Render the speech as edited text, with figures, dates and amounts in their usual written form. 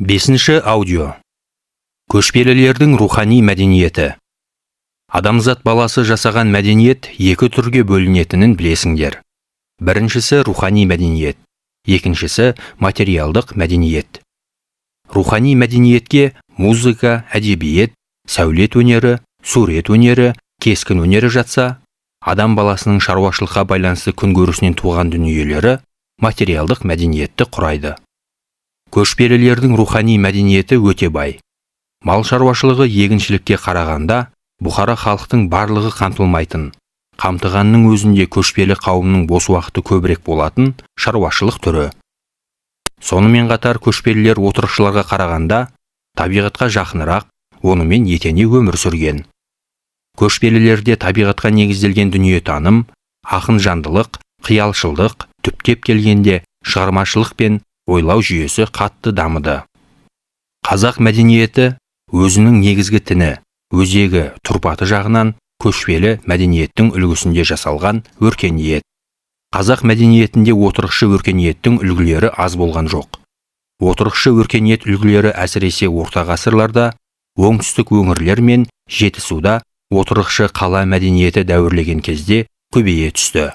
Бесінші аудио. Көшпелілердің рухани мәдениеті. Адамзат баласы жасаған мәдениет екі түрге бөлінетінін білесіңдер. Біріншісі рухани мәдениет, екіншісі материалдық мәдениет. Рухани мәдениетке музыка, әдебиет, сәулет өнері, сурет өнері, кескін өнері жатса, адам баласының шаруашылыққа байланысты күнкөрісінен туған дүниелері материалдық мәдениетті құрайды. Көшпелілердің рухани мәдениеті өте бай. Мал шаруашылығы егіншілікке қарағанда, бұқара халықтың барлығы қамтылмайтын, қамтығанның өзінде көшпелі қауымның бос уақыты көбірек болатын шаруашылық түрі. Сонымен қатар көшпелілер отырықшыларға қарағанда, табиғатқа жақынырақ, онымен етене өмір сүрген. Көшпелілерде табиғатқа негізделген дүниетаным, ақын-жандылық, қиялшылдық, түптеп келгенде шығармашылық пен ойлау жүйесі қатты дамыды. Қазақ мәдениеті өзінің негізгі тіні, өзегі, тұрпаты жағынан көшпелі мәдениеттің үлгісінде жасалған өркениет. Қазақ мәдениетінде отырықшы өркениеттің үлгілері аз болған жоқ. Отырықшы өркениет үлгілері әсіресе орта ғасырларда оңтүстік өңірлер мен Жетісуда отырықшы қала мәдениеті дәуірлеген кезде көбейе түсті.